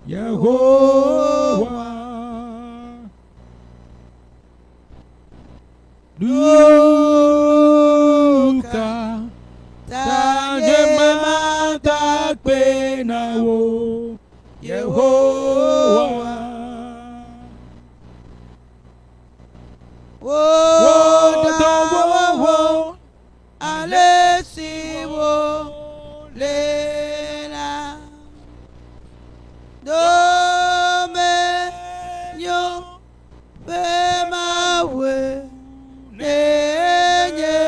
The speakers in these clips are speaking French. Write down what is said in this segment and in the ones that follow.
Yehovah. Duka tanye mata pena wo Yehovah. Wo alesi wo lena do me nyo be ma we nenye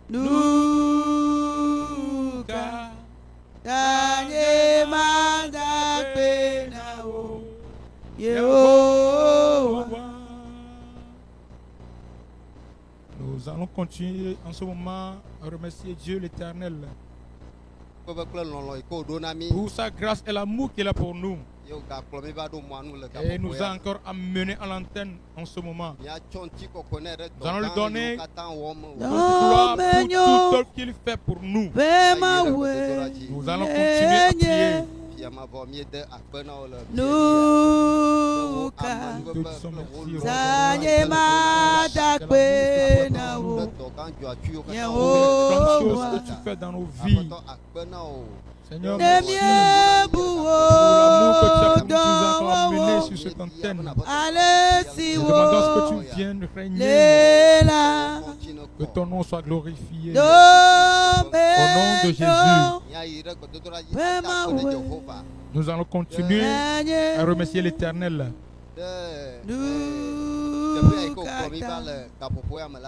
nuka tanye manda pena wo Yehovah. Nous allons continuer en ce moment à remercier Dieu l'Éternel pour sa grâce et l'amour qu'il a pour nous. Et nous a encore amenés à l'antenne en ce moment. Nous allons lui donner gloire pour tout ce qu'il fait pour nous. Nous allons continuer à prier. Nuka Sanye madakwe na wo Yehovah, que tu fais dans nos vies. Seigneur, merci pour l'amour que tu as nous amené sur cette antenne. Nous demandons ce que tu viennes régner. Que ton nom soit glorifié. Au nom de Jésus. Nous allons continuer à remercier l'Éternel. Depuis qu'il nous a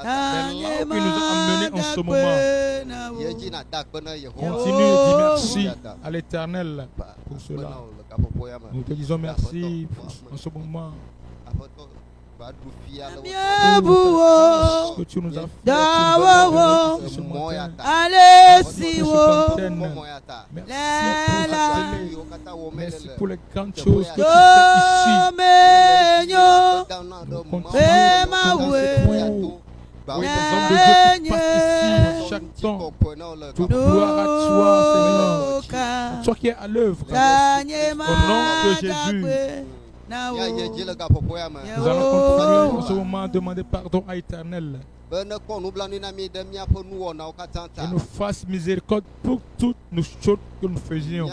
amenés en ce moment. Continue et dis merci à l'Éternel pour cela. Nous te disons merci en ce moment. Ce que tu nous as fait. Merci pour les grandes choses que tu fais ici. Nous continuons oui, les hommes de Dieu qui passent ici chaque temps. Toute gloire à toi, Seigneur. Toi qui es à l'œuvre. Au nom de Jésus. Nous allons continuer en ce moment à demander pardon à l'Éternel. Et nous fasse miséricorde pour toutes nos choses que nous faisions.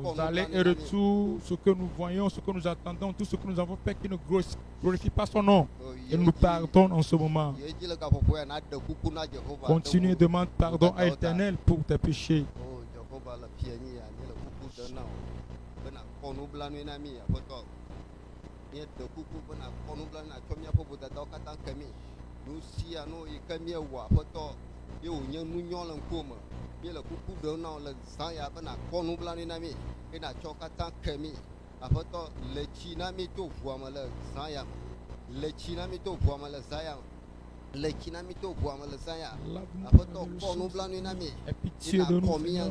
Aux allers et retours, ce que nous voyons, ce que nous attendons, tout ce que nous avons fait qui ne glorifie pas son nom. Et nous pardonnons en ce moment. Continue et demande pardon à l'Éternel pour tes péchés. Aie pitié de nous, Seigneur,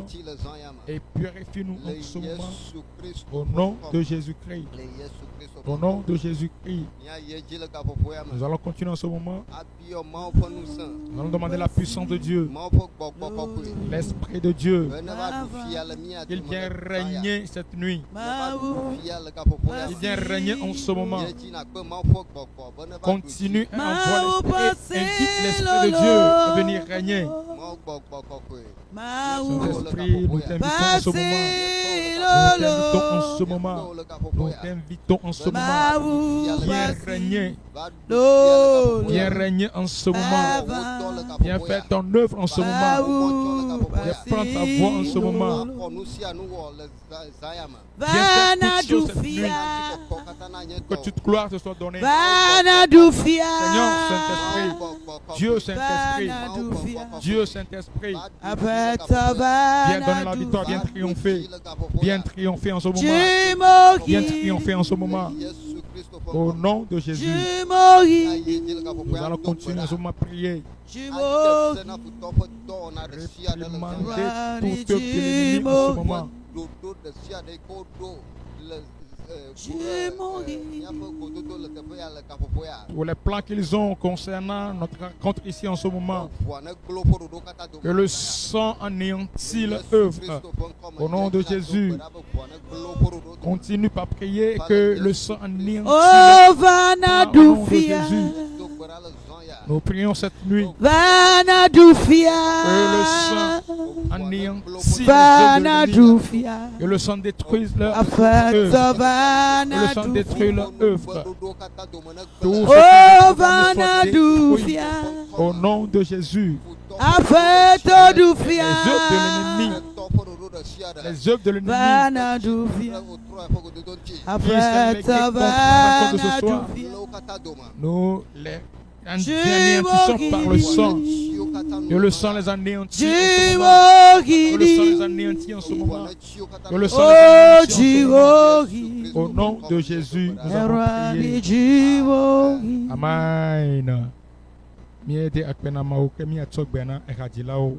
et purifie-nous en ce moment. Au nom de Jésus-Christ. Au nom de Jésus-Christ. Nous allons continuer en ce moment. Nous allons demander la puissance de Dieu. L'Esprit de Dieu. Il vient régner cette nuit. Il vient régner en ce moment. Continue à envoyer et invite l'Esprit de Dieu à venir régner. Saint-Esprit, nous t'invitons en ce moment. Nous t'invitons en ce moment. Viens régner. Viens régner en ce moment. Viens faire ton œuvre en ce moment. Viens prendre ta voix en ce moment. Viens faire toute chose cette nuit. Que toute gloire te soit donnée. Seigneur Saint-Esprit. Dieu Saint-Esprit. Dieu Saint-Esprit. Viens donner la victoire. Viens triompher. Viens triompher en ce moment. Viens triompher en ce moment. Au nom de Jésus. Nous allons continuer en ce moment à prier. Réprimander tout œuvre de l'ennemi en ce moment. pour les plans qu'ils ont concernant notre rencontre ici en ce moment. Que le sang anéantit leur œuvre. Au nom de Jésus, continue par prier que le sang anéantisse leur œuvre. Au nom de Jésus. Nous prions cette nuit que le sang anéantisse les œuvres, que le sang détruise leur œuvre, que le sang détruise leur œuvre. Tout ce qui soit détruit au nom de Jésus. Les œuvres de l'ennemi, les œuvres de l'ennemi, nous les anéantissons par le sang. Que le sang les anéantit en ce moment. Que le sang les anéantit en ce moment. Que le sang les anéantit en ce moment. Au nom de Jésus, nous avons prié. Amen. Miede akpena mau kemi atok bena ekadilao.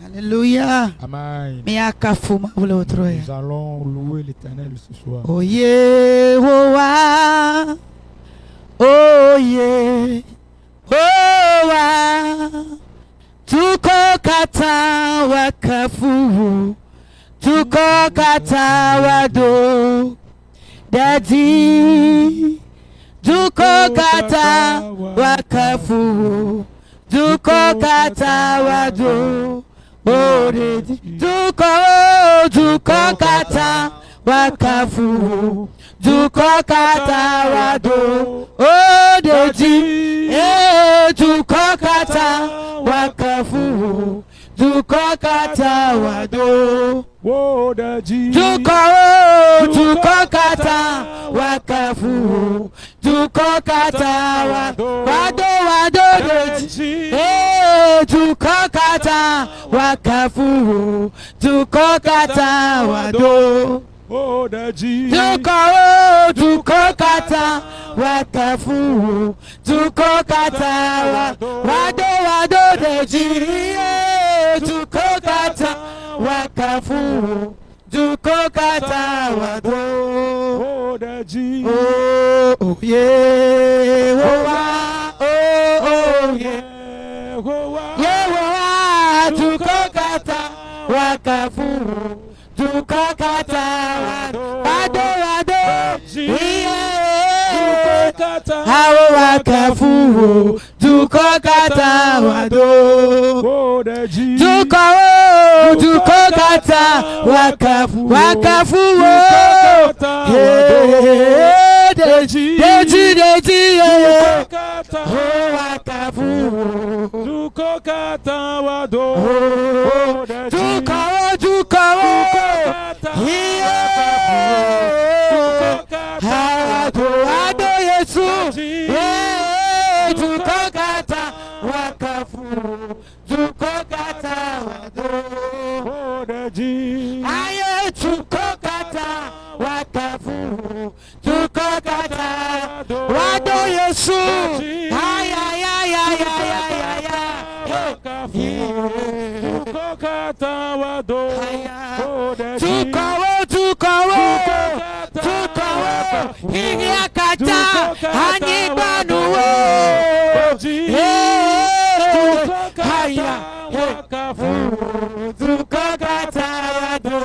Alléluia. Amen. Nous allons louer l'Éternel ce soir. Oh Yehovah, oh Yehovah, tuko kata wakafu, tuko kata wado, daddy, tuko kata wakafu, tuko kata wado. Oh, duko kata wakafu, duko kata wado. Oh, deji, duko kata wakafu, duko kata wado. Oh, deji, duko kata wakafu, duko kata wado deji. Duko kata wakafu, duko kata wado. Oh, deji, duko kata wakafu, duko kata wado deji. Duko kata wakafu, duko kata wado. Oh, deji, oh Yehovah, oh Yehovah, duko kata wakafu, duko kata wado. Hawo wakafu, duko kata wado. Duko kata wakafu, deji, wakafu, duko kata wado. Duko wado Yesu. Duko kata wakafu, duko kata wado. Aye, duko kata wakafu, duko kata wado Yesu. Duko kata wado. Hiriakata Hanibanuwe. Haya duko kata wado.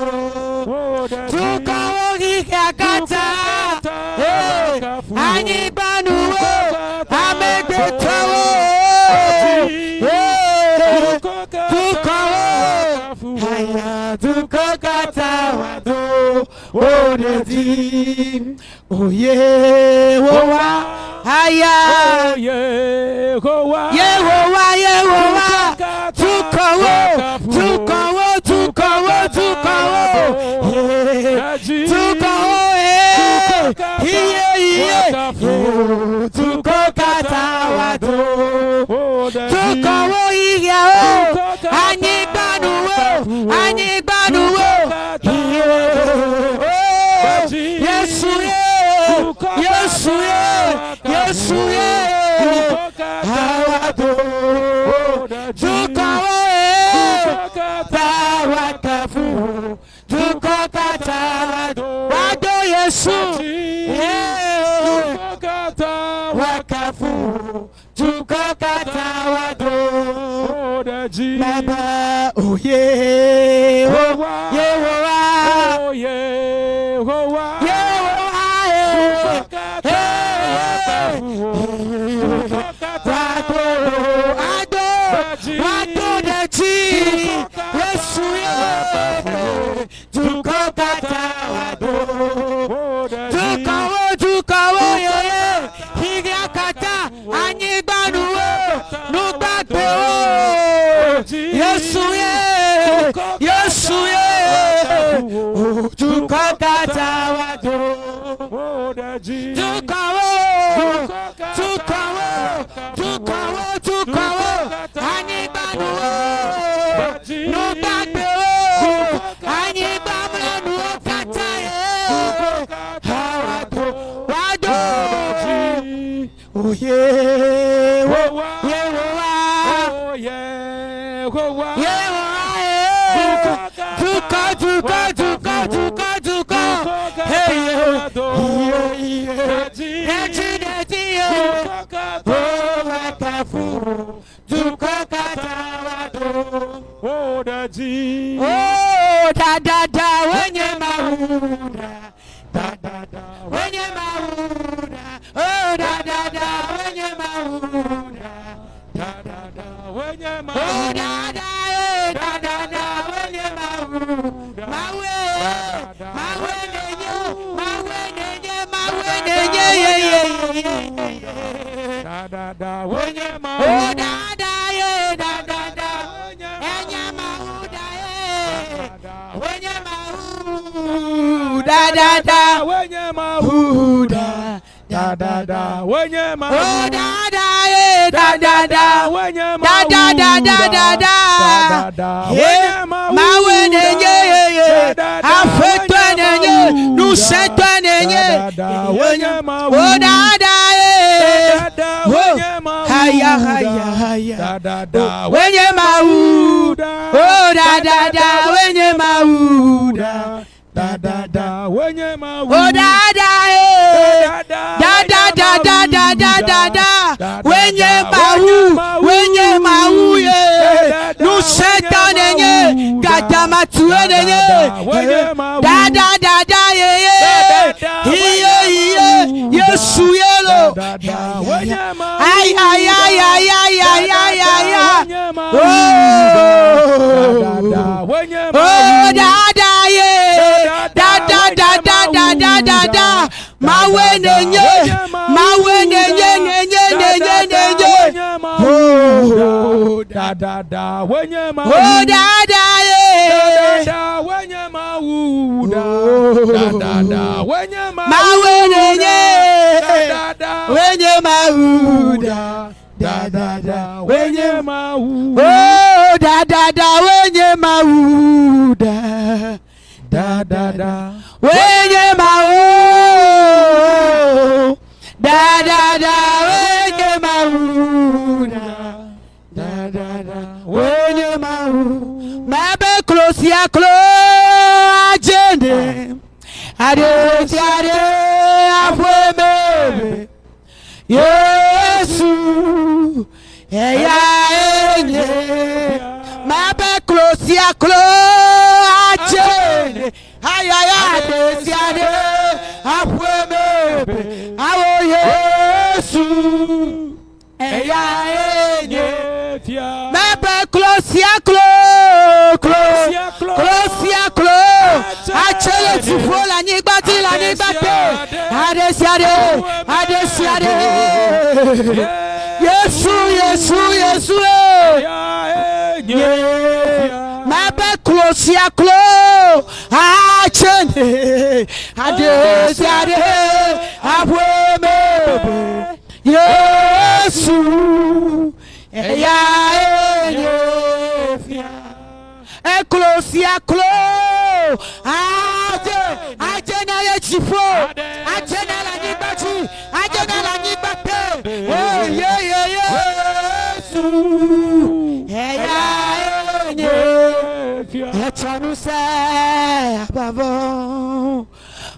Duko hiriakata Hanibanuwe. Amegetawo. Haya duko kata wado. Oh, deji, oh Yehovah, haya, Oh, Yehovah, tukawo, tuko kata wado, tukawo iya o, anyibanuwo. Yesu Hawado Dukawo Wakafu Yesu wakafu tukokata wado Baba oye Yehowa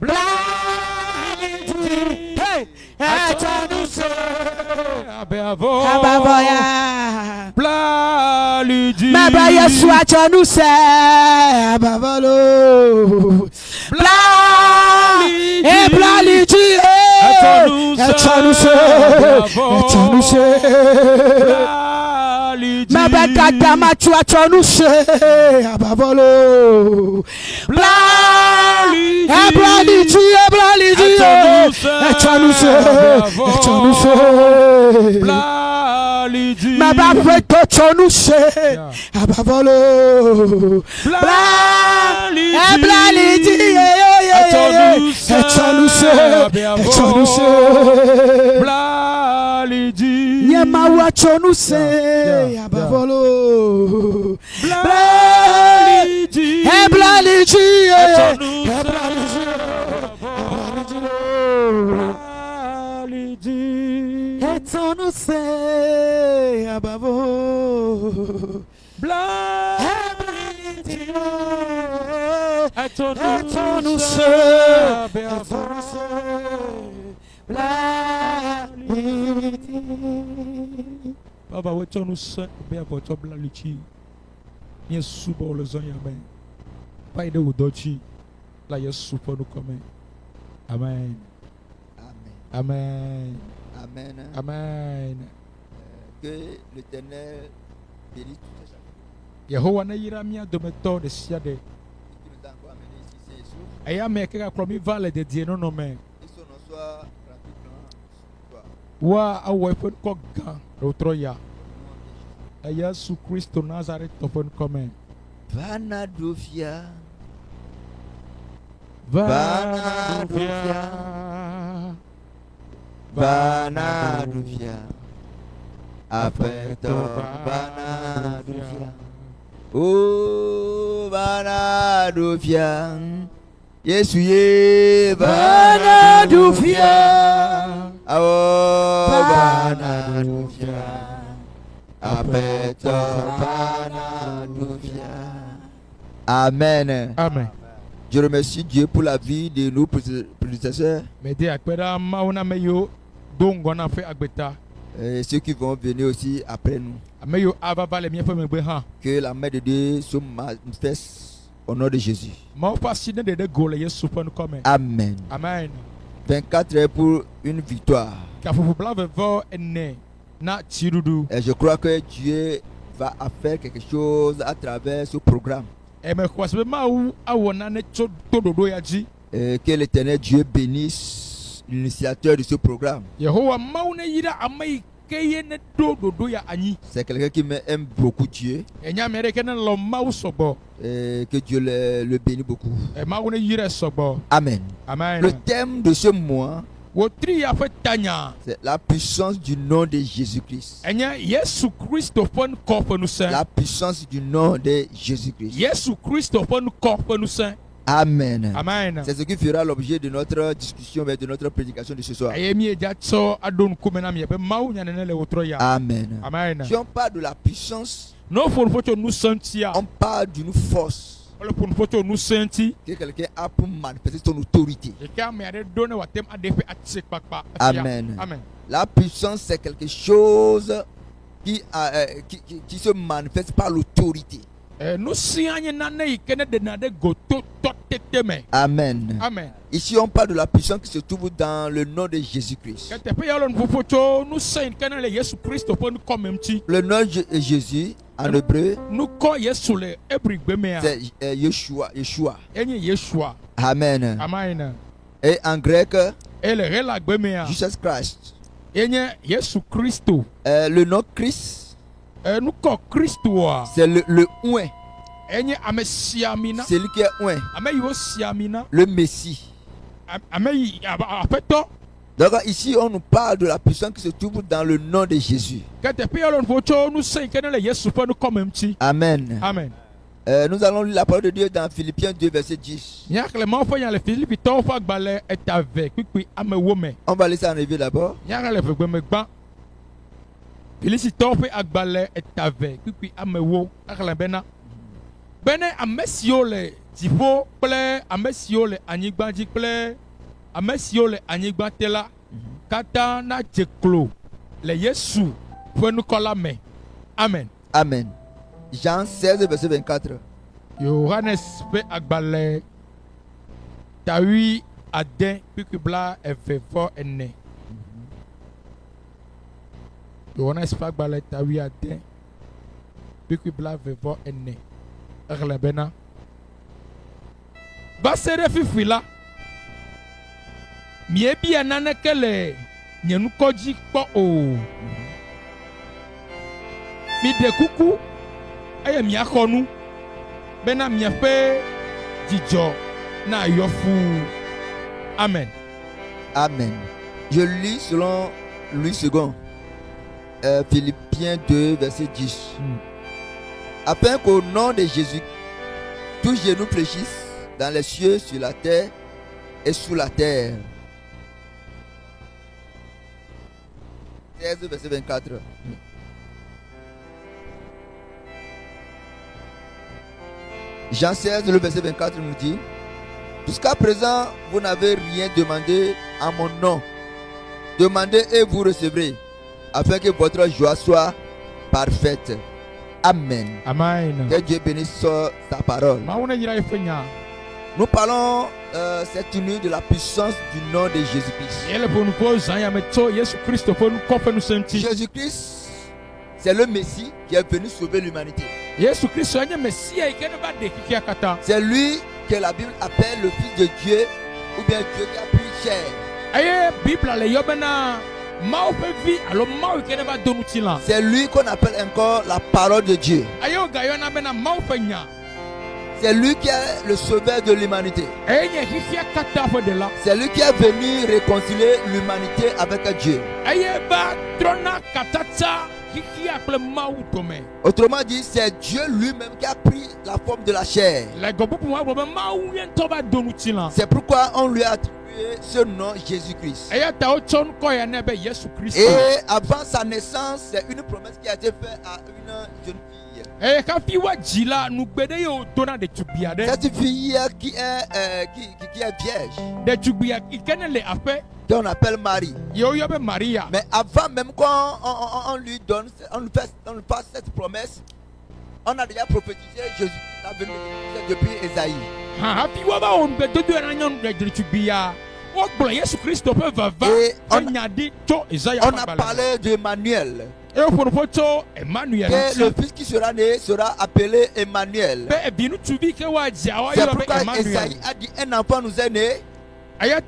Blah Baba Yesu achonu se abavalo. Blali ji achonu se. Baba kata machu achonu se abavalo. Blali ji achonu se. Baba feto achonu se abavalo. Blali ji achonu se. Nyema wachonu se abavalo. Blali ji achonu se abavo. Achonu se Baba wachonu se abavo blalichi. Yesu ba le zon yamen. Pa ide udochi la Yesu pa nous comme. Amen. Amen. Amen. Amen. Que l'Éternel bénisse tout ça. Yehowa na yira mia dometo de siade. Qui nous a encore amené ici, c'est Jésus. Aya me kaka promi vale de die no no me. Que son nom soit gratuitement toi. Wa awe pen ko gan rotroya. Aya su Christo Nazareth open come. Vanadofia. Après ton Vanadofia. Oh Vanadofia. Yesuye Vanadofia. Oh Vanadofia. Après ton Vanadofia. Amen. Amen. Je remercie Dieu pour la vie de nos prédécesseurs. Et ceux qui vont venir aussi après nous. Que la main de Dieu se manifeste au nom de Jésus. Amen. Amen. 24 heures pour une victoire. Et je crois que Dieu va faire quelque chose à travers ce programme. Et que l'Éternel Dieu bénisse l'initiateur de ce programme. C'est quelqu'un qui m'aime beaucoup Dieu. Et que Dieu le bénisse beaucoup. Amen. Amen. Le thème de ce mois, c'est la puissance du nom de Jésus-Christ. La puissance du nom de Jésus-Christ. Amen. Amen. C'est ce qui fera l'objet de notre discussion et de notre prédication de ce soir. Amen. Amen. Si on parle de la puissance, on parle d'une force que quelqu'un a pour manifester son autorité. Amen. Amen. La puissance, c'est quelque chose qui se manifeste par l'autorité. Amen. Amen. Ici, on parle de la puissance qui se trouve dans le nom de Jésus-Christ. Le nom de Jésus, en hébreu, c'est Yeshua. Amen. Amen. Et en grec, Jesus Christ. Le nom Christ, c'est le ouin. C'est lui qui est ouin. Le Messie. Donc ici on nous parle de la puissance qui se trouve dans le nom de Jésus. Amen. Amen. Nous allons lire la parole de Dieu dans Philippiens 2 verset 10. On va laisser en rêver d'abord. Bene amesio le divo ple amesio le anyigbanji ple amesio le anyigbatela kata na jeklo le Yesu fenu kola me. Amen. Amen. Jean 16, verset 24. Johannes pe agbale tawi aden pikubla efefo ene. Johannes pe agbale tawi aden pikubla efefo ene. Erlebena. Basere fifila. Miebi anane kele nyenu koji kpo o. Mi de kuku eye mi akonu bena mi afe dijo na yofu. Amen. Amen. Je lis selon Louis II, Philippiens 2, verset 10. Afin qu'au nom de Jésus, tous genoux fléchissent dans les cieux, sur la terre et sous la terre. 16, verset 24. Jean 16, le verset 24 nous dit: jusqu'à présent, vous n'avez rien demandé en mon nom. Demandez et vous recevrez, afin que votre joie soit parfaite. Amen. Amen. Que Dieu bénisse sa parole. Nous parlons cette nuit de la puissance du nom de Jésus-Christ. Jésus-Christ, c'est le Messie qui est venu sauver l'humanité. C'est lui que la Bible appelle le Fils de Dieu, ou bien Dieu qui a pris chair. C'est lui qu'on appelle encore la parole de Dieu. C'est lui qui est le sauveur de l'humanité. C'est lui qui est venu réconcilier l'humanité avec Dieu. Autrement dit, c'est Dieu lui-même qui a pris la forme de la chair. C'est pourquoi on lui a attribué ce nom Jésus-Christ. Et avant sa naissance, c'est une promesse qui a été faite à une jeune fille. Cette fille qui est vierge, qu'on appelle Marie. Mais avant même qu'on lui donne, on lui fasse cette promesse, on a déjà prophétisé Jésus la venue depuis Esaïe. Et on a parlé d'Emmanuel. Que le fils qui sera né sera appelé Emmanuel. C'est pourquoi Esaïe a dit: un enfant nous est né et un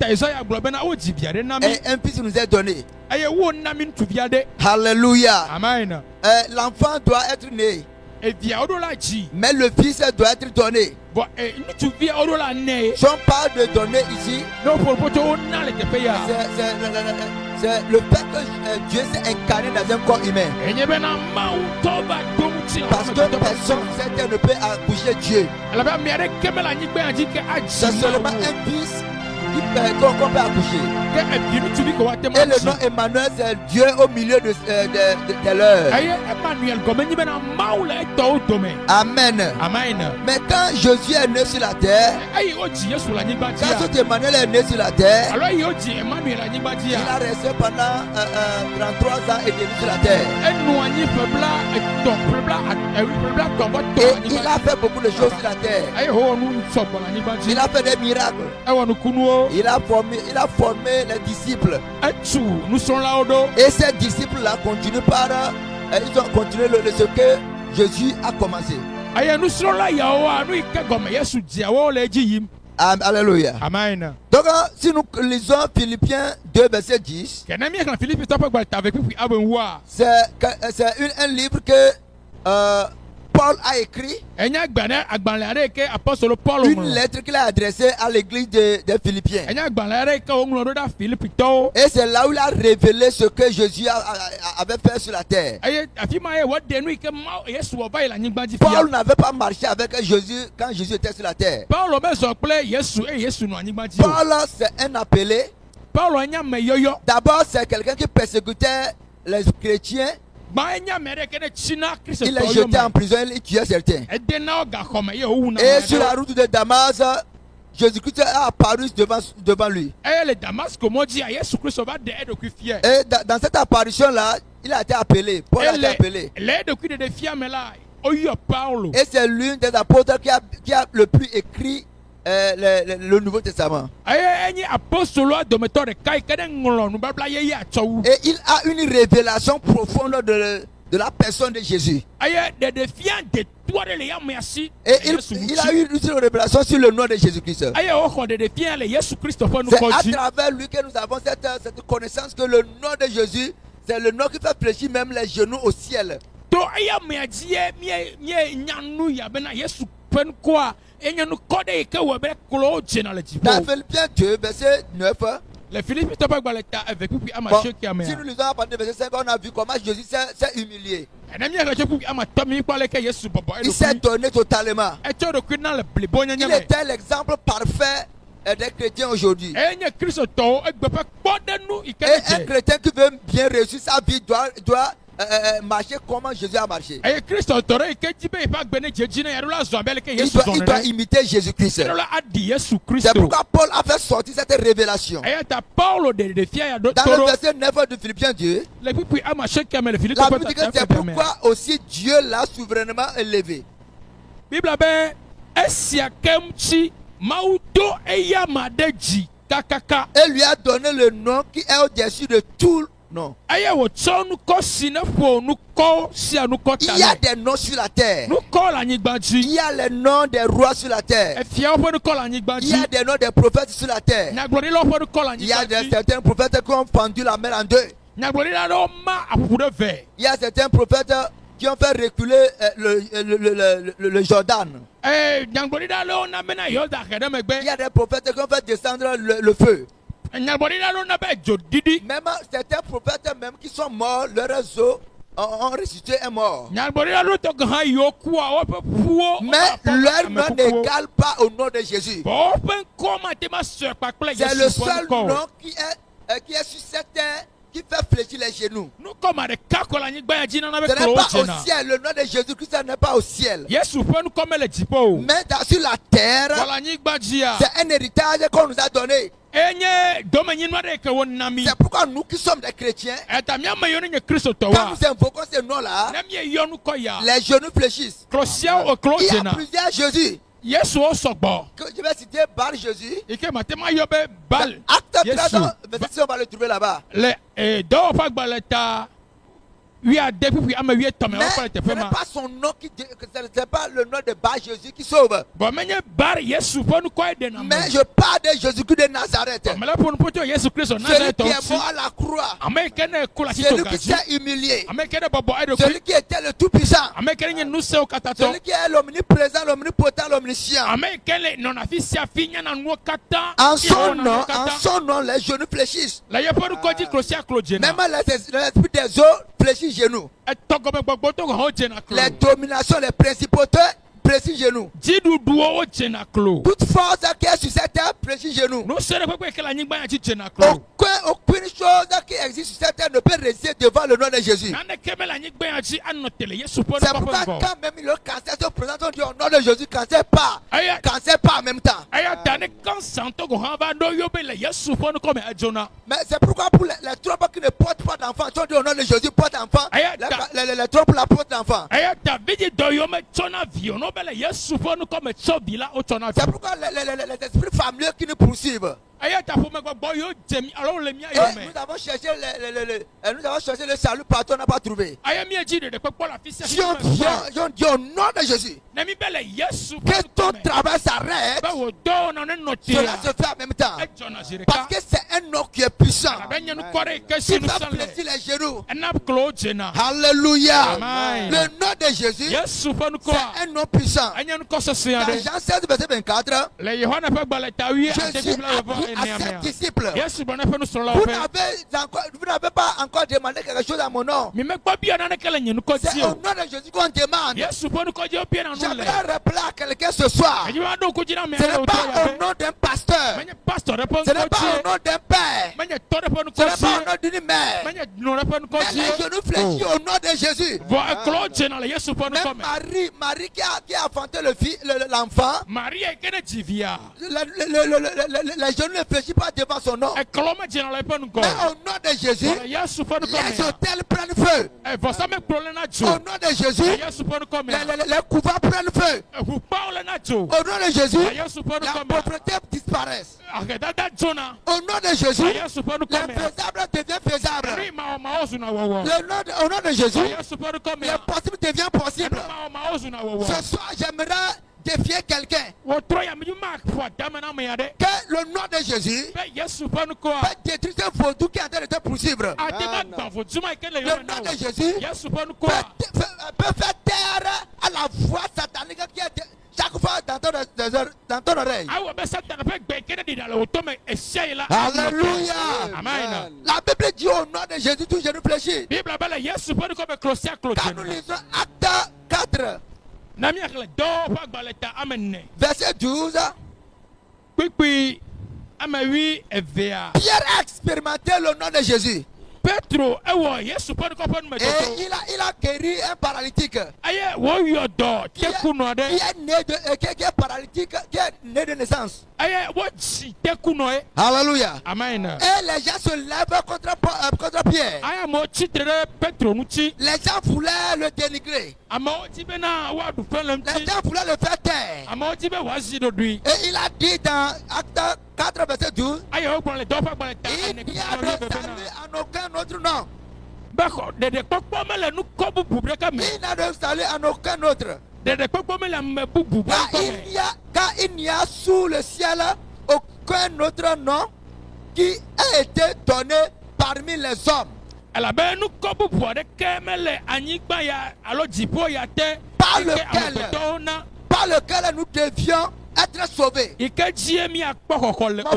fils nous est donné. Alléluia. Amen. L'enfant doit être né, mais le fils doit être donné. Si on parle de donner ici, c'est le fait que Dieu s'est incarné dans un corps humain. Parce que personne ne peut accoucher Dieu. C'est seulement un fils qu'on peut accoucher. Et le nom Emmanuel, c'est Dieu au milieu de l'heure. Amen. Mais quand Jésus est né sur la terre, quand cet Emmanuel est né sur la terre, il a resté pendant 33 ans et demi sur la terre. Et il a fait beaucoup de choses sur la terre. Il a fait des miracles. Il a formé les disciples. Et ces disciples-là continuent ils ont continué ce que Jésus a commencé. Alléluia. Amen. Donc, si nous lisons Philippiens 2, verset 10, c'est un livre que Paul a écrit, une lettre qu'il a adressée à l'église des Philippiens. Et c'est là où il a révélé ce que Jésus avait fait sur la terre. Paul n'avait pas marché avec Jésus quand Jésus était sur la terre. Paul, c'est un appelé. D'abord, c'est quelqu'un qui persécutait les chrétiens. Il est jeté en prison, il tuait certains. Et sur la route de Damas, Jésus-Christ a apparu devant lui. Et dans cette apparition-là, il a été appelé. Paul a été appelé. Et c'est l'une des apôtres qui a le plus écrit le Nouveau Testament. Et il a une révélation profonde de la personne de Jésus. Et il a eu une révélation sur le nom de Jésus-Christ. C'est à travers lui que nous avons cette connaissance que le nom de Jésus, c'est le nom qui fait fléchir même les genoux au ciel. Dans Philippiens 2, verset 9. Les Philippiens si nous lisons à partir du verset 5, on a vu comment Jésus s'est humilié. Il s'est donné totalement. Il était l'exemple parfait des chrétiens aujourd'hui. Et un chrétien qui veut bien réussir sa vie doit marcher comment Jésus a marché. Il doit imiter Jésus-Christ. C'est pourquoi Paul a fait sortir cette révélation. Dans le verset 9 de Philippiens 2, la Bible dit que c'est pourquoi aussi Dieu l'a souverainement élevé. Et lui a donné le nom qui est au-dessus de tout nom. Il y a des noms sur la terre. Il y a les noms des rois sur la terre. Il y a des noms des prophètes sur la terre. Il y a certains prophètes qui ont fendu la mer en deux. Il y a certains prophètes qui ont fait reculer le Jordan. Il y a des prophètes qui ont fait descendre le feu. Même certains prophètes même qui sont morts, leurs os ont ressuscité un mort. Mais leur nom n'égale pas au nom de Jésus. C'est le seul nom qui est sur cette terre qui fait fléchir les genoux. Ce n'est pas au ciel. Le nom de Jésus-Christ n'est pas au ciel. Mais sur la terre, c'est un héritage qu'on nous a donné. C'est pourquoi nous qui sommes des chrétiens, quand nous invoquons ce nom-là, les genoux fléchissent. Il y a plusieurs Jésus. Je vais citer Baal Jésus. Acte 13, on va le trouver là-bas. Mais ce n'est pas son nom ce n'est pas le nom de Bar Jésus qui sauve. Mais je parle de Jésus-Christ de Nazareth. Celui qui est mort à la croix. Celui qui s'est humilié. Celui qui était le tout-puissant. Celui qui est l'omniprésent, l'omnipotent, l'omniscient. En son nom, les genoux fléchissent. Même l'esprit des eaux fléchit genoux. Les dominations, les principautés fléchissent genoux. Toute force qui est sur cette terre fléchit genoux. Aucune chose qui existe sur cette terre ne peut résister devant le nom de Jésus. C'est pourquoi quand même le cancer se présente, on dit au nom de Jésus, cancer pas en même temps. Mais c'est pourquoi pour les troupes qui ne portent pas d'enfants, on dit au nom de Jésus, porte enfant. Les troupes la portent d'enfant. C'est pourquoi les esprits familiers qui nous poursuivent. Et nous avons cherché le salut partout, on n'a pas trouvé. Si on dit au nom de Jésus que ton travail s'arrête, cela se fait en même temps. Parce que c'est un nom qui est puissant. Qui va blesser les genoux. Alléluia. Le nom de Jésus, c'est un nom puissant. Dans Jean 16, verset 24, Jésus a dit à ses disciples, vous n'avez pas encore demandé quelque chose à mon nom. C'est au nom de Jésus qu'on demande. J'aimerais rappeler à quelqu'un ce soir, ce n'est pas au nom d'un pasteur, ce n'est pas au nom d'un père, ce n'est pas au nom d'une mère, mais les genoux fléchis au nom de Jésus. Même Marie qui a enfanté l'enfant, les genoux ne fléchit pas devant son nom. Mais au nom de Jésus, les hôtels prennent feu. Au nom de Jésus, les couverts prennent feu. Au nom de Jésus, la pauvreté disparaît. Au nom de Jésus, l'infaisable devient faisable. Au nom de Jésus, l'impossible devient possible. Ce soir, j'aimerais défier quelqu'un. Que le nom de Jésus peut détruire ce vaudou qui est en train de te poursuivre. Le nom de Jésus peut faire taire à la voix satanique qui est chaque fois dans ton oreille. Alléluia. Amen. La Bible dit au nom de Jésus, tout genou fléchit. Quand nous lisons Acte 4, verset 12, Pierre a expérimenté le nom de Jésus. Et il a guéri un paralytique qui est paralytique, qui est né de naissance. Alléluia. Amen. Et les gens se lèvent contre Pierre. Les gens voulaient le dénigrer. Les gens voulaient le faire taire. Et il a dit dans Acte 4, verset 12, il n'y a de salut en aucun autre nom. Il n'a de salut en aucun autre. Car il n'y a sous le ciel aucun autre nom qui a été donné parmi les hommes. Par lequel nous devions être sauvés. Mon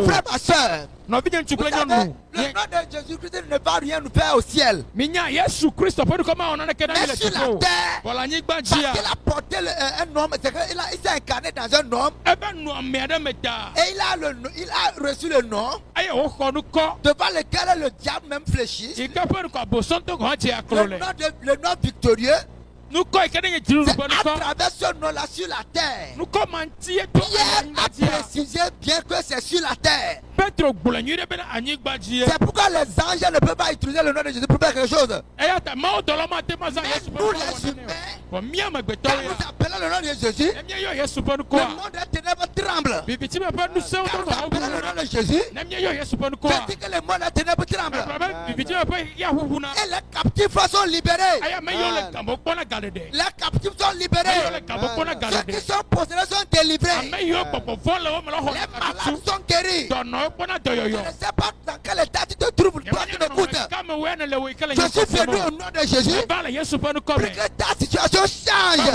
frère, ma soeur, le nom de Jésus-Christ ne va rien nous faire au ciel. Mais sur la terre, parce qu'il a porté un homme, il s'est incarné dans un homme. Et il a reçu le nom devant lequel le diable même fléchit. Le nom victorieux. C'est à travers ce nom-là sur la terre. Pierre a précisé bien que c'est sur la terre. C'est pourquoi les anges ne peuvent pas utiliser le nom de Jésus pour faire quelque chose. Mais nous les humains, quand nous appelons le nom de Jésus, le monde des ténèbres tremble. Quand nous appelons le nom de Jésus, c'est que le monde des ténèbres tremble. Et les captifs sont libérés. Les captifs sont libérés. Ceux qui sont possédés sont délivrés. Les malades sont guéris. Je ne sais pas dans quel état tu te trouves, toi qui m'écoutes. Je suis venu au nom de Jésus pour que ta situation change.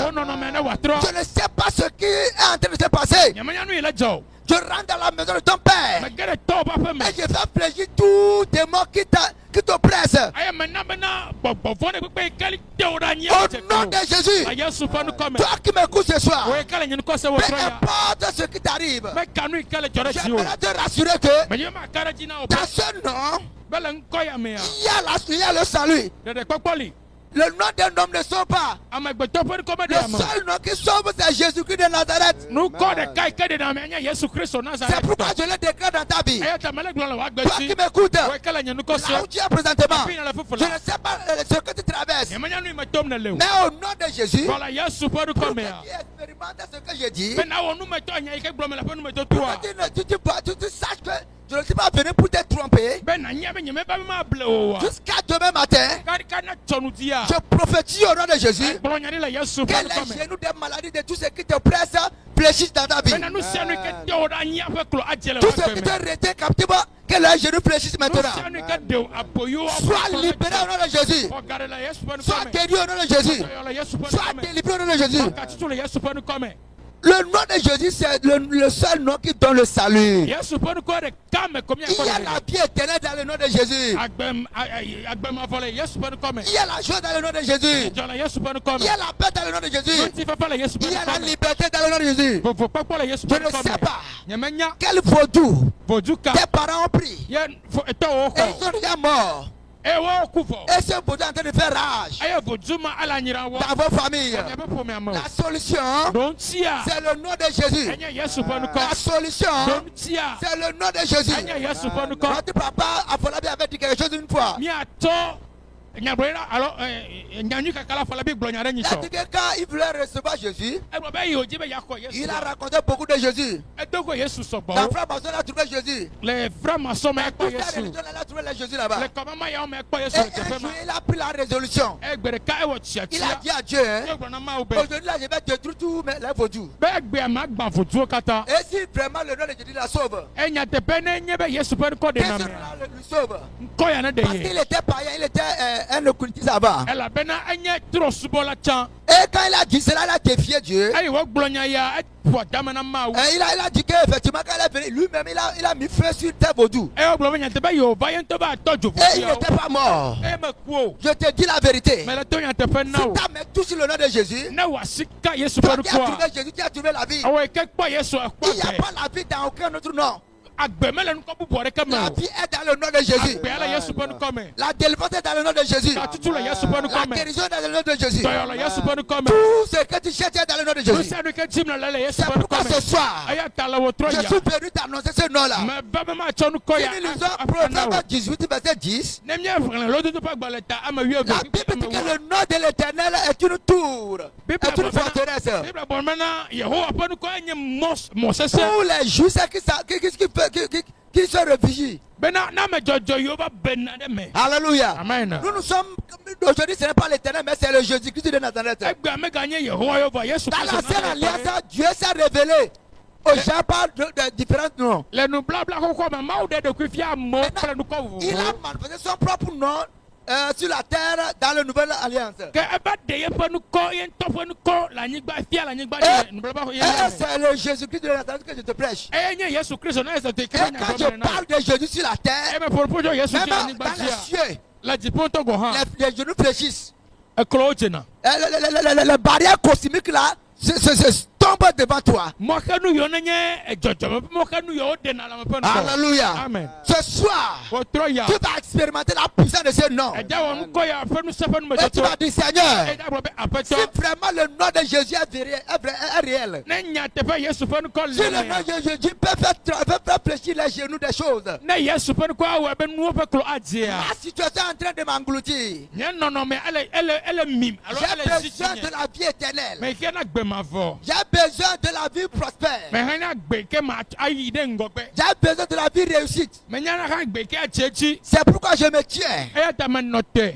Je ne sais pas ce qui est en train de se passer. Je rentre dans la maison de ton père et je fais fléchir tous tes mots qui t'oppressent. Au nom de Jésus, toi qui m'écoutes ce soir, peu importe ce qui t'arrive, j'aimerais te rassurer que dans ce nom, il y a le salut. Le nom d'un homme ne sauve pas. Le seul nom qui sauve, c'est Jésus-Christ de Nazareth. C'est pourquoi je le déclare dans ta vie. Toi qui m'écoutes, là où tu es présentement, je ne sais pas ce que tu traverses. Mais au nom de Jésus, pour que tu expérimentes ce que je dis, tu saches que je ne suis pas venu pour te tromper. Jusqu'à demain matin, je prophétise au nom de Jésus que les genoux des maladies, de tout ce qui te presse, fléchissent dans ta vie. Tout ce qui te retient captif, que les genoux fléchissent maintenant. Sois libéré au nom de Jésus. Sois guéri au nom de Jésus. Sois délivré au nom de Jésus. Le nom de Jésus, c'est le seul nom qui donne le salut. Il y a la vie éternelle dans le nom de Jésus. Il y a la joie dans le nom de Jésus. Il y a la paix dans le nom de Jésus. Il y a la liberté dans le nom de Jésus. Je ne sais pas quel vaudou tes parents ont pris. Et ils sont déjà morts. Et ce vaudou est en train de faire rage dans vos familles. La solution, c'est le nom de Jésus. La solution, c'est le nom de Jésus. Notre papa Afolabi avait dit quelque chose une fois. Il a dit que quand il voulait recevoir Jésus, il a raconté beaucoup de Jésus. La franc-maçon a trouvé Jésus. Les francs-maçons ont trouvé Jésus là-bas. Et un jour, il a pris la résolution. Il a dit à Dieu, aujourd'hui là, je vais détruire tous les vaudous. Et si vraiment le nom de Jésus la sauve, qu'est-ce que le sauve? Parce qu'il était païen, il était un occultiste avant. Et quand il a dit cela, il a défié Dieu. Et il a dit qu'effectivement, quand il est venu, lui-même, il a mis feu sur tes vaudous. Et il n'était pas mort. Je te dis la vérité. Si tu as mis tout sur le nom de Jésus, toi qui as trouvé Jésus, tu as trouvé la vie. Il n'y a pas la vie dans aucun autre nom. La vie est dans le nom de Jésus. La délivrance est dans le nom de Jésus. La guérison est dans le nom de Jésus. Tout ce que tu cherches est dans le nom de Jésus. C'est pourquoi ce soir, je suis venu t'annoncer ce nom-là. Si nous lisons Proverbe 18, verset 10, la Bible dit que le nom de l'Éternel est une tour, est une forteresse. Pour les justes qui se réfugient. Alléluia. Amen. Nous sommes aujourd'hui, ce n'est pas l'Éternel, mais c'est le Jésus-Christ de Nazareth. Dans l'ancienne alliance, Dieu s'est révélé aux gens par de différents noms. Il a manifesté son propre nom sur la terre dans la nouvelle alliance. C'est le Jésus-Christ de Nazareth que je te prêche. Et quand je parle de Jésus sur la terre, même dans les cieux, les genoux fléchissent. Les barrières cosmiques là tombe devant toi. Alléluia. Amen. Ce soir, tu vas expérimenter la puissance de ce nom. Et tu vas dire, Seigneur, si vraiment le nom de Jésus est réel, si le nom de Jésus peut faire fléchir les genoux des choses, ma situation est en train de m'engloutir. J'ai besoin de la vie éternelle. J'ai besoin de la vie prospère. J'ai besoin de la vie réussite. C'est pourquoi je me tiens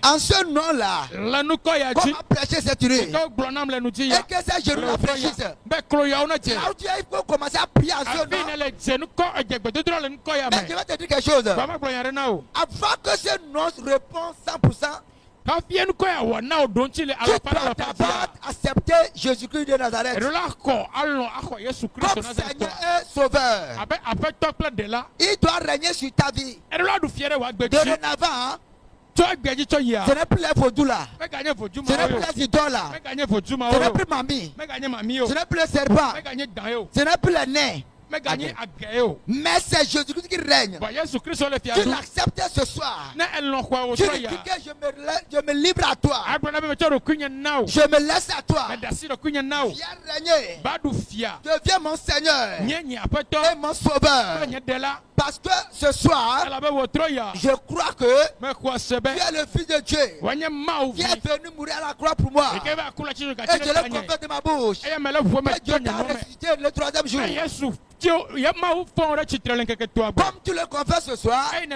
en ce nom-là. Comment prêcher cette nuit? Et que ces genoux la fléchissent. Là où tu es, il faut commencer à prier en ce nom. Mais je vais te dire quelque chose. Avant que ce nom réponde 100%, tu dois d'abord accepter Jésus-Christ de Nazareth comme Seigneur et Sauveur. Il doit régner sur ta vie. Dorénavant, ce n'est plus les vaudous là. Ce n'est plus les idoles là. Ce n'est plus mamie. Ce n'est plus les serpents. Ce n'est plus les nains. Mais c'est Jésus-Christ qui règne. Tu l'acceptes ce soir. Tu dis que je me livre à toi. Je me laisse à toi. Viens régner. Deviens mon Seigneur et mon Sauveur. Parce que ce soir, je crois que tu es le Fils de Dieu qui est venu mourir à la croix pour moi. Et je le confesse de ma bouche. Et Dieu t'a ressuscité le troisième jour. Comme tu le confesses ce soir, quand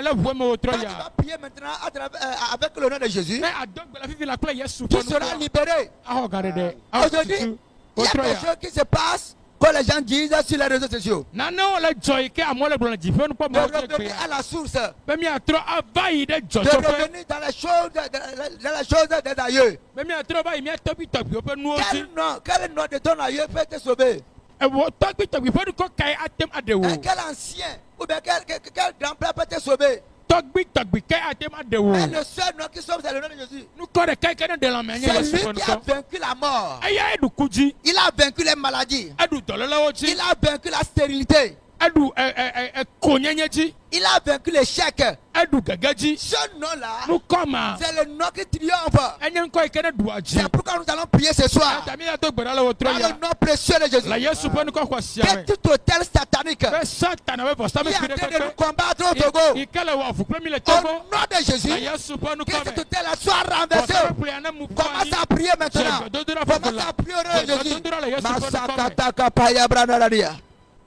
tu vas prier maintenant avec le nom de Jésus, tu seras libéré. Aujourd'hui, il y a des choses qui se passent que les gens disent sur les réseaux sociaux. De revenir à la source. De revenir dans les choses des aïeux. Quel nom de ton aïeux peut te sauver? Quel ancien ou bien quel grand-père peut te sauver? Mais le seul nom qui sauve, c'est le nom de Jésus. C'est lui qui a vaincu la mort. Il a vaincu les maladies. Il a vaincu la stérilité. Il a vaincu l'échec. Ce nom-là, c'est le nom qui triomphe. C'est pourquoi nous allons prier ce soir. Dans le nom précieux de Jésus. Que tout hôtel satanique qui est en train de nous combattre au Togo, au nom de Jésus, que cet hôtel soit renversé. Commence à prier maintenant. Commence à prier au nom de Jésus. Masakataka paya branaradia.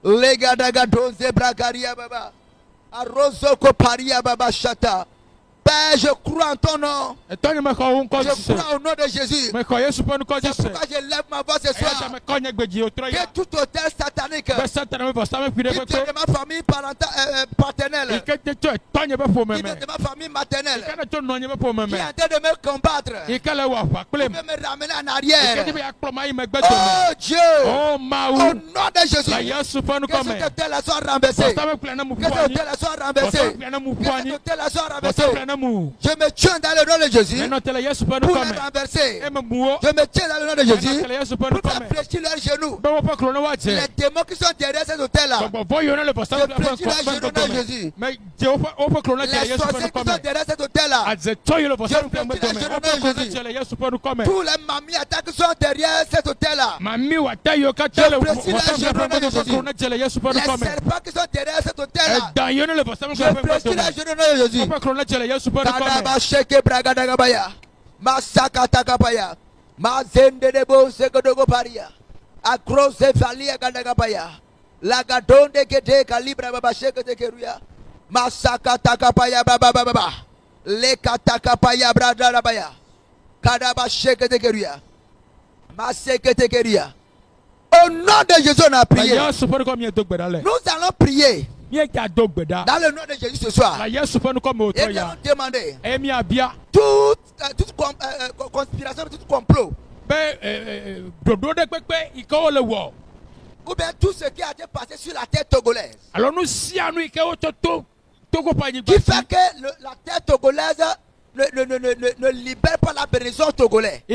Lega daga doze bragaria baba. Arrozoko paria baba shata. Père, je crois en ton nom. Je crois au nom de Jésus. C'est pourquoi je lève ma voix ce soir. Que tout hôtel satanique qui vient de ma famille paternelle, qui vient de ma famille maternelle, qui est en train de me combattre, qui veut me ramener en arrière. Oh Dieu, au nom de Jésus, que cet hôtel soit renversé. Que cet hôtel soit renversé. Que cet hôtel soit renversé. Je me tiens dans le nom de Jésus pour les renverser. Je me tiens dans le nom de Jésus pour faire fléchir leurs genoux. Les démons qui sont derrière cet hôtel-là, je fléchis leurs genoux dans Jésus. Les sorciers qui sont derrière cet hôtel-là, je fléchis leurs genoux dans Jésus. Tous les mamies attaques qui sont derrière cet hôtel-là, je fléchis leurs genoux dans Jésus. Les serpents qui sont derrière cet hôtel-là, je fléchis leurs genoux dans Jésus. Kadaba sheke bragadagabaya. Masakatakapaya. Mazende debo sekodogo paria. Akrose valia gadagabaya. Lagadonde kete kalibra baba sheke tekeruya. Masakatakapaya baba baba. Lekatakapaya bradalabaya. Kadaba sheke tekeruya. Maseke tekeruya. Au nom de Jésus, on a prié. Nous allons prier. Dans le nom de Jésus ce soir. Et nous allons demander toute conspiration, tout complot. Ou bien tout ce qui a été passé sur la terre togolaise. Qui fait que la terre togolaise ne libère pas la bénédiction togolaise. Au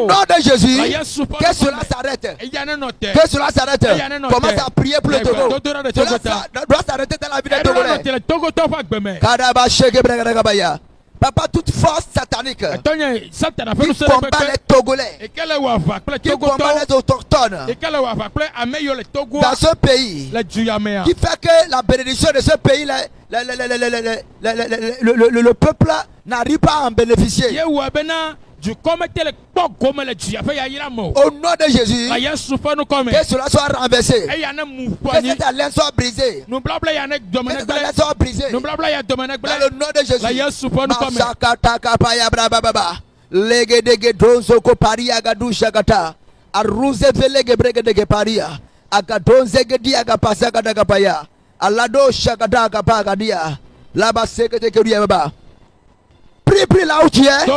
nom de Jésus, que cela s'arrête. Que cela s'arrête. Commence à prier pour le Togo. Cela doit s'arrêter dans la vie des Togolais. Papa, toute force satanique qui combat les Togolais, qui combat les autochtones dans ce pays, qui fait que la bénédiction de ce pays, le peuple n'arrive pas à en bénéficier. Au nom de Jésus, que cela soit renversé, que cette alliance soit brisée, que cette alliance soit brisée, dans le nom de Jésus. Masakataka paya brababa, legedege donzoko paria gadusha gata, aruze velege bregedege paria, agadonze gedi agapasa gadagapaya, alado shagada agapagadia, labaseke tekeria baba. Prie là où tu es.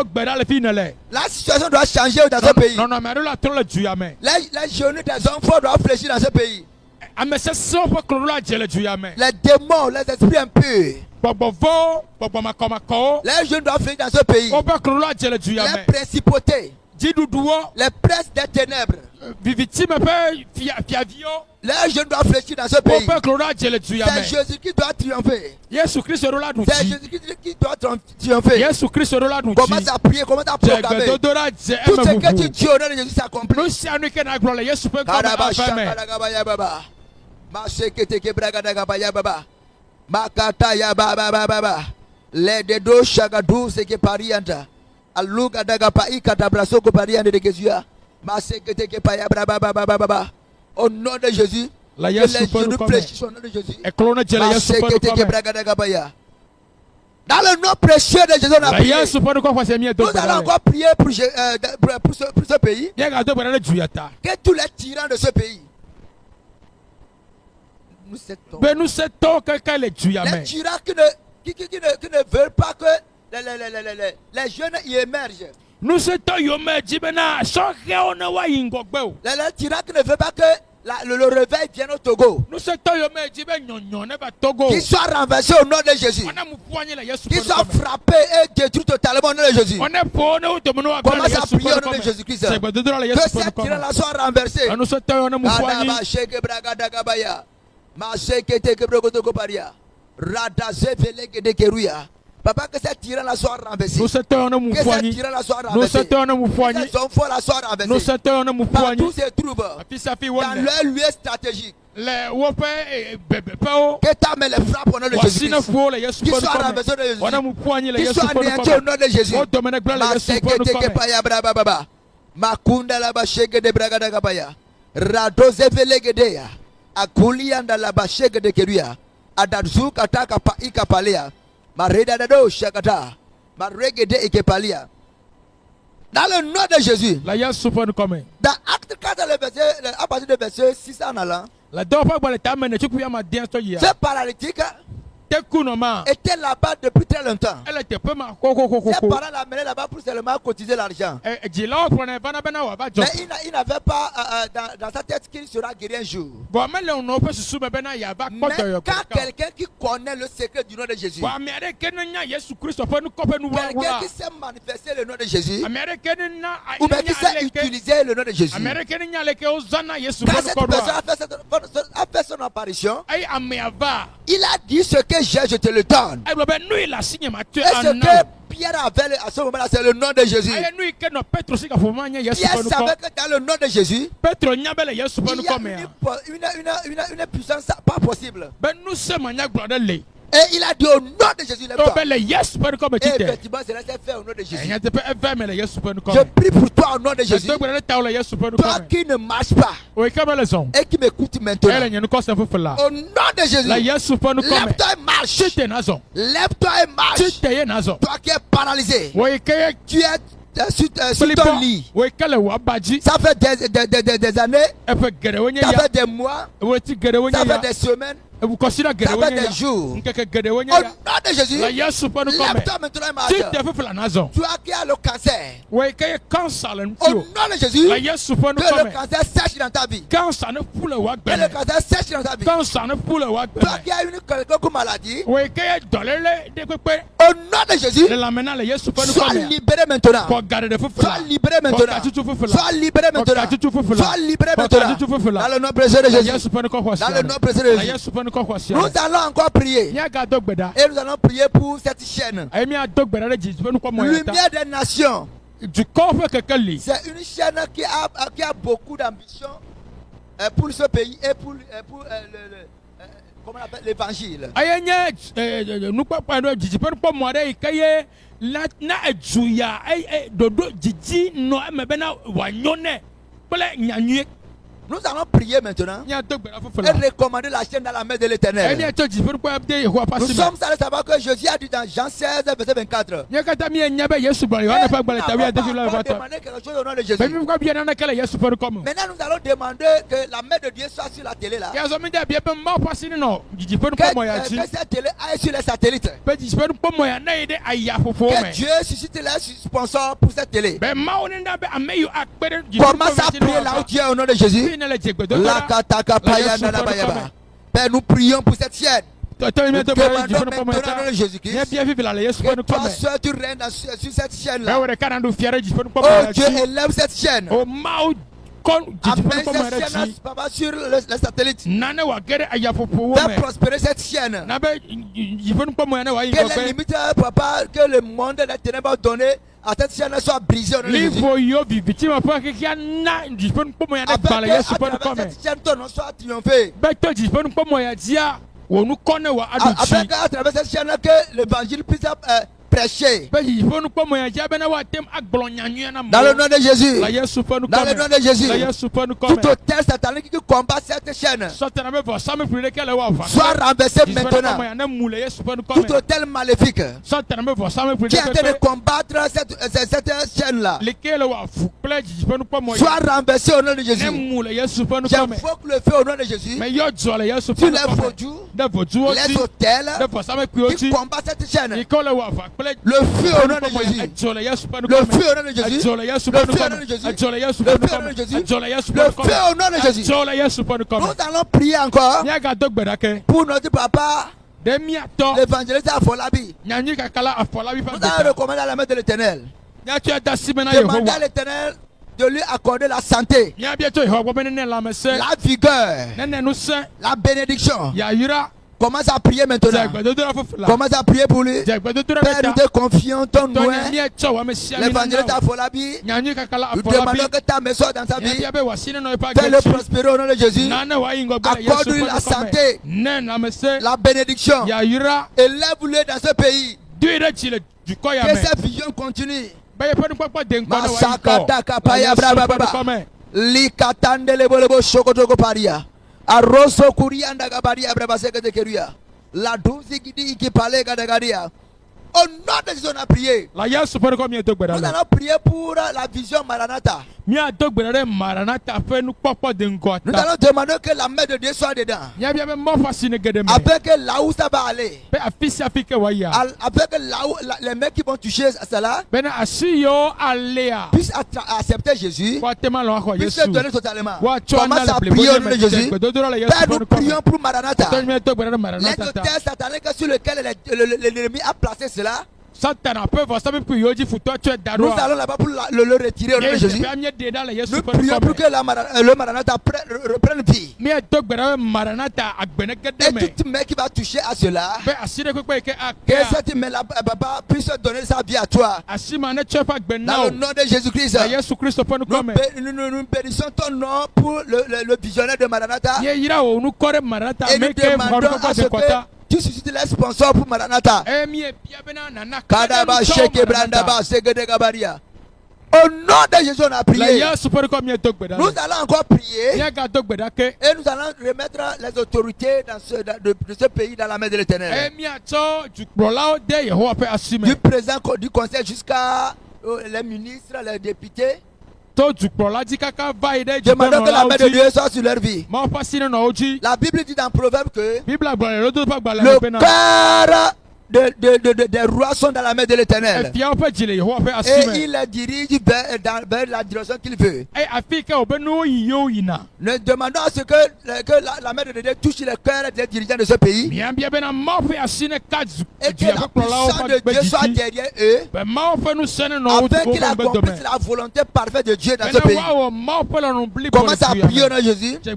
La situation doit changer dans ce pays. Les jeunes des enfants doivent fléchir dans ce pays. Les démons, les esprits impurs, les jeunes doivent fléchir dans ce pays. Les principautés, les princes des ténèbres, les jeunes doivent fléchir dans ce pays. C'est Jésus qui doit triompher. C'est Jésus qui doit triompher. Commence à prier, commence à proclamer. Tout ce que tu dis au nom de Jésus s'accomplit. Les dedos chagadou se que parianta. Aluga daga pai katabraso ko pariante de Kezua. Masekete ke paya braba baba baba. Au nom de Jésus, que les genoux fléchissent au nom de Jésus. Dans le nom précieux de Jésus, on a prié. Nous allons encore prier pour ce pays. Que tous les tyrans de ce pays, nous sétons. Les tyrans qui ne veulent pas que les jeunes y émergent. Les tyrans qui ne veulent pas que le réveil vienne au Togo. Qu'il soit renversé au nom de Jésus. Qu'il soit frappé et détruit totalement au nom de Jésus. Commence à prier au nom de Jésus-Christ. Que cette tyran-là soit renversé. Papa, que cette tyran-là soit renversé. Que cette tyran-là soit renversé. Que ces hommes-là soient renversés. Partout se trouve dans leur lieu stratégique. Que ta main les frappe au nom de Jésus. Qu'ils soient renversés au nom de Jésus. Qu'ils soient anéantis au nom de Jésus. Makunda la bashege de bragada gabaya. Radoze velegedeya. Akulianda la bashege de keruya. Adadzu kataka pa ikapalea. Mareda dado shakata. Maregede ikepalia. Dans le nom de Jésus. Dans Acte 4, à partir du verset 6 en allant. Ce paralytique était là-bas depuis très longtemps. Ses parents l'amenaient là-bas pour seulement cotiser l'argent. Mais il n'avait pas dans sa tête qu'il sera guéri un jour. Mais quand quelqu'un qui connaît le secret du nom de Jésus, quelqu'un qui sait manifester le nom de Jésus, ou bien qui sait utiliser le nom de Jésus, quand cette personne a fait son apparition, il a dit ce que j'ai, je te le donne. Et ce que Pierre avait à ce moment-là, c'est le nom de Jésus. Pierre savait que dans le nom de Jésus, il y a une puissance pas possible. Et il a dit au nom de Jésus, lève-toi. Et effectivement, cela s'est fait au nom de Jésus. Je prie pour toi au nom de Jésus. Toi qui ne marches pas et qui m'écoutes maintenant, au nom de Jésus, lève-toi et marche. Lève-toi et marche. Toi qui es paralysé, tu es sur ton lit. Ça fait des années, ça fait des mois, ça fait des semaines, ça fait des jours. Au nom de Jésus, lève-toi maintenant et marche. Toi qui as le cancer, au nom de Jésus, que le cancer sèche dans ta vie. Que le cancer sèche dans ta vie. Toi qui as une quelconque maladie, au nom de Jésus, sois libéré maintenant. Sois libéré maintenant. Sois libéré maintenant. Sois libéré maintenant. Dans le nom précieux de Jésus. Dans le nom précieux de Jésus. Nous allons encore prier. Et nous allons prier pour cette chaîne. Lumière des nations. C'est une chaîne qui a beaucoup d'ambition pour ce pays et pour comment on appelle l'évangile. Nous allons prier maintenant et recommander la chaîne dans la main de l'Éternel. Nous sommes allés savoir que Jésus a dit dans Jean 16, verset 24. Et demandé quelque chose au nom de Jésus. Maintenant, nous allons demander que la main de Dieu soit sur la télé là. Que cette télé aille sur les satellites. Que Dieu suscite les sponsors pour cette télé. Commence à prier là où tu es au nom de Jésus. Père, nous prions pour cette chaîne. Nous demandons maintenant au nom de Jésus-Christ que toi seul tu règnes sur cette chaîne-là. Oh Dieu, élève cette chaîne. Amène cette chaîne papa, sur le satellite. Fais prospérer cette chaîne. Que les limites, papa, que le monde des ténèbres a donné à cette chaîne soit brisée au nom de Jésus. Afin qu'à travers cette chaîne, ton nom soit triomphé. Afin qu'à travers cette chaîne, que l'évangile puisse prêcher. Dans le nom de Jésus. Dans le nom de Jésus. Tout hôtel satanique qui combat cette chaîne soit renversé maintenant. Tout hôtel maléfique qui est en train de combattre cette chaîne-là soit renversé au nom de Jésus. J'invoque le feu au nom de Jésus sur les vaudous, les hôtels qui combattent cette chaîne. Le feu au nom de Jésus. Le feu au nom de Jésus. Le feu au nom de Jésus. Le feu au nom de Jésus. Le feu au nom de Jésus. Nous allons prier encore pour notre papa, l'évangéliste Afolabi. Nous allons recommander à la main de l'Éternel. Demander à l'Éternel de lui accorder la santé, la vigueur, la bénédiction. Commence à prier maintenant. Commence à prier pour lui. Père, nous te confions ton nom. L'évangéliste Afolabi, nous demandons que ta maison dans sa vie, fais-le prospérer au nom de Jésus. Accorde-lui la santé, la bénédiction. Élève-le dans ce pays. Que sa vision continue. Masakata kapaya braba baba. Likatande lebolebo shokotogo paria. Arroso kurianda gabaria braba sekete keruya. La douze gidi qui parlait gadagaria. Au nom de Jésus, on a prié. Nous allons prier pour la vision Maranatha. Nous allons demander que la main de Dieu soit dedans. Avec là où ça va aller. Avec là où les mecs qui vont toucher à cela puissent accepter Jésus. Puissent se donner totalement. Commence à prier au nom de Jésus. Père, nous prions pour Maranatha. Les hôtels sataniques sur lesquels l'ennemi a placé cela. Nous allons là-bas pour le retirer au nom de Jésus. Nous prions pour que le Maranatha reprenne vie. Et toute main qui va toucher à cela, que cette main puisse donner sa vie à toi. Dans le nom de Jésus-Christ, nous bénissons ton nom pour le visionnaire de Maranatha. Et nous demandons à ce que tu suscites les sponsors pour Maranatha. Au nom de Jésus, on a prié. Nous allons encore prier. Et nous allons remettre les autorités de ce pays dans la main de l'Éternel. Du président du conseil jusqu'à les ministres, les députés. Demandons que la main de Dieu soit sur leur vie. La Bible dit dans Proverbe que le cœur des rois sont dans la main de l'Éternel. Et il les dirige vers la direction qu'il veut. Nous demandons à ce que la main de Dieu touche le cœur des dirigeants de ce pays. Et que la puissance de Dieu soit derrière eux. Afin qu'ils accomplissent la volonté parfaite de Dieu dans ce pays. Commence à prier au nom de Jésus. Père,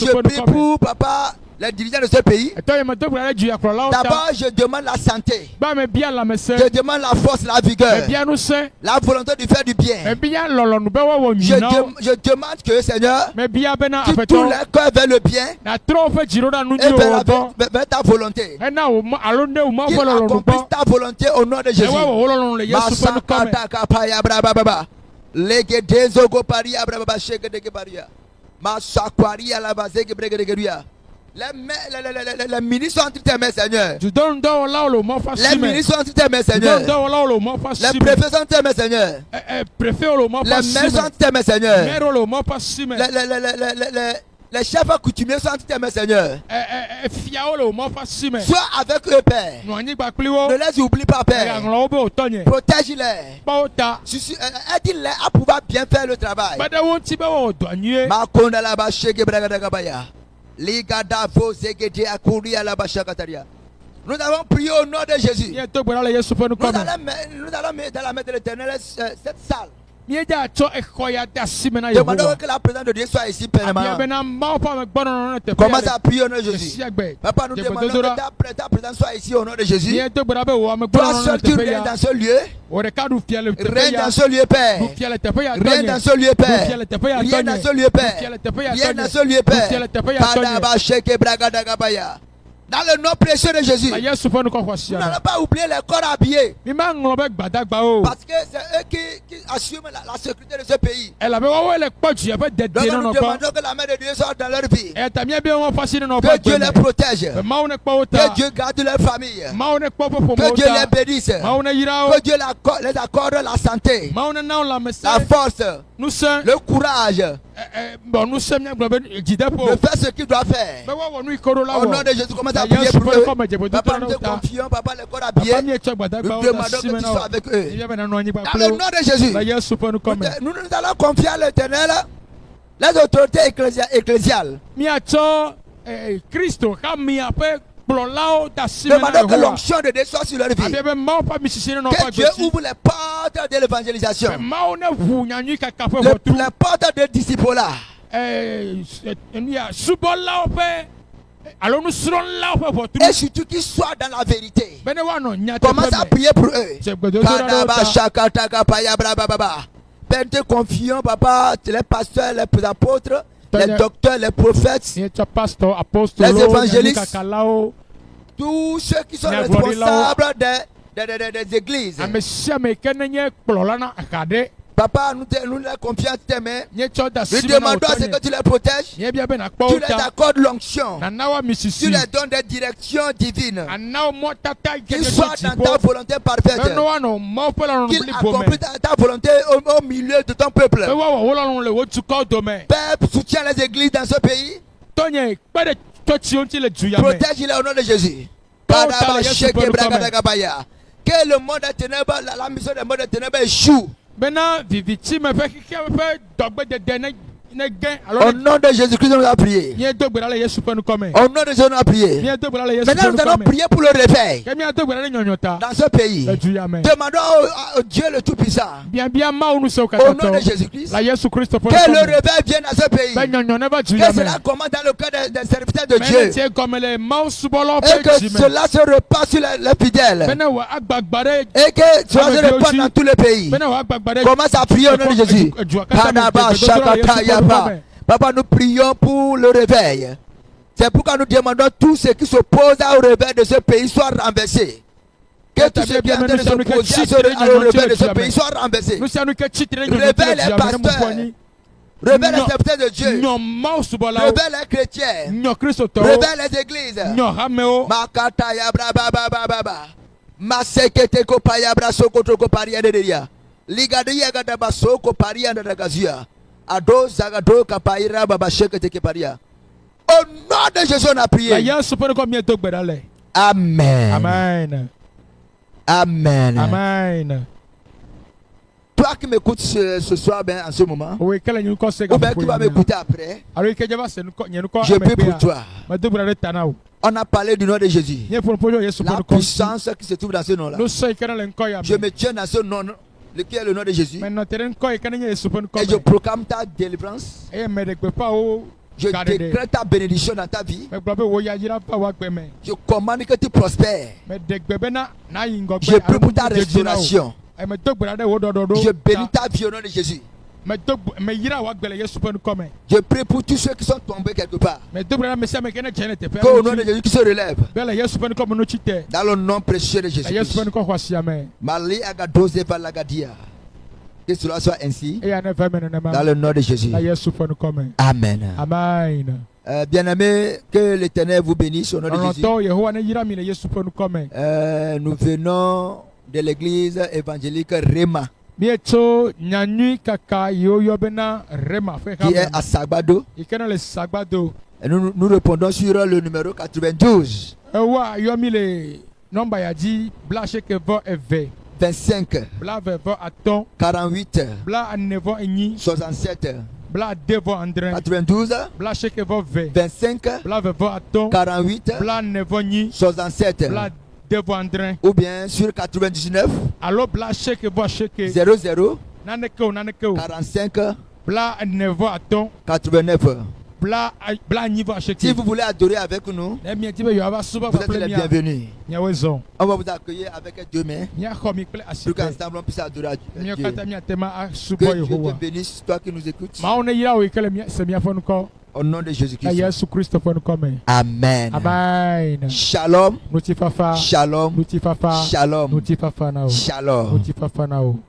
je prie pour papa, les dirigeants de ce pays. D'abord, je demande la santé. Je demande la force, la vigueur, la volonté de faire du bien. Je demande que, Seigneur, tu tournes les cœurs vers le bien et vers ta volonté. Qu'ils accomplissent ta volonté au nom de Jésus. Les ministres sont entre tes mains, Seigneur. Les ministres sont entre tes mains, Seigneur. Les préfets sont entre tes mains, Seigneur. Les maires sont entre tes mains, Seigneur. Les chefs coutumiers sont entre tes mains, Seigneur. Sois avec eux, Père. Ne les oublie pas, Père. Protège-les. Aide-les à pouvoir bien faire le travail. Nous avons prié au nom de Jésus. Nous allons mettre dans la main de l'Éternel cette salle. Demandons que la présence de Dieu soit ici pleinement. Commence à prier au nom de Jésus. Papa, nous demandons que ta présence soit ici au nom de Jésus. Toi seul tu règnes dans ce lieu. Règne dans ce lieu, Père. Règne dans ce lieu, Père. Règne dans ce lieu, Père. Règne dans ce lieu, Père. Dans le nom précieux de Jésus. Nous n'allons pas oublier les corps habillés. Parce que c'est eux qui assument la sécurité de ce pays. Donc nous demandons que la main de Dieu soit dans leur vie. Que Dieu les protège. Que Dieu garde leur famille. Que Dieu les bénisse. Que Dieu les accorde la santé, la force, le courage de faire ce qu'il doit faire. Au nom de Jésus, commence à prier pour eux. Papa, nous te confions, papa, le corps habillé. Nous demandons que tu sois avec eux. Dans le nom de Jésus, nous allons confier à l'Éternel les autorités ecclésiales. Demandons que l'onction de Dieu soit sur leur vie. Que Dieu ouvre les portes de l'évangélisation. Les portes de disciple-là. Et surtout qu'ils soient dans la vérité. Commence à prier pour eux. Père, te confions, papa, les pasteurs, les apôtres, les docteurs, les prophètes, les évangélistes, tous ceux qui sont responsables des églises. Papa, nous les confions à tes mains. Nous demandons à ce que tu les protèges. Tu les accordes l'onction. Tu les donnes des directions divines. Qu'ils soient dans ta volonté parfaite. Qu'ils accomplissent ta volonté au milieu de ton peuple. Père, soutiens les églises dans ce pays. Protège-les au nom de Jésus. Que le monde des ténèbres, la mission des mondes des ténèbres échoue. Au nom de Jésus-Christ, nous avons prié. Au nom de Jésus, nous avons prié. Maintenant, nous allons prier pour le réveil dans ce pays. Demandons au Dieu le Tout-Puissant, au nom de Jésus-Christ, que le réveil vienne dans ce pays. Que cela commence dans le cœur des serviteurs de Dieu. Et que cela se repasse sur les fidèles. Et que cela se répande dans tous les pays. Commence à prier au nom de Jésus. Papa, nous prions pour le réveil. C'est pourquoi nous demandons tous ceux qui s'opposent au réveil de ce pays soient renversés. Que tous ceux qui sont en train de s'opposer au réveil de ce pays soient renversés. Réveille les pasteurs. Réveille les serviteurs de Dieu. Réveille les chrétiens. Réveille les églises. Makataya bra. Masekete ko paya bra sokoto ko paria de dia. Ligadia gada basoko paria de gazia. Ado zagado kapaira baba shekete ke paria. Au nom de Jésus on a prié. Amen. Amen. Amen. Amen. Toi qui m'écoutes ce soir ben, en ce moment, ou bien qui va m'écouter après, je prie pour toi. On a parlé du nom de Jésus. La puissance qui se trouve dans ce nom-là. Je me tiens dans ce nom, lequel est le nom de Jésus. Et je proclame ta délivrance. Je décrète ta bénédiction dans ta vie. Je commande que tu prospères. Je prie pour ta restauration. Je bénis ta vie au nom de Jésus. Je prie pour tous ceux qui sont tombés quelque part. Qu'au nom de Jésus qui se relève. Dans le nom précieux de Jésus. Mali agadose valagadia. Que cela soit ainsi. Dans le nom de Jésus. Amen. Amen. Bien-aimés, que l'Éternel vous bénisse au nom de Jésus. Nous venons de l'église évangélique Rema, qui est à Sagbado. Et nous répondons sur le numéro 92. 25 48 67 92 25 48 67 ou bien sur 99 00 45 89. Si vous voulez adorer avec nous, vous êtes les bienvenus. On va vous accueillir avec deux mains pour qu'ensemble on puisse adorer à Dieu. Que Dieu te bénisse, toi qui nous écoutes. Au nom de Jésus-Christ. Amen. Amen. Shalom. Shalom. Shalom. Shalom. Shalom. Shalom.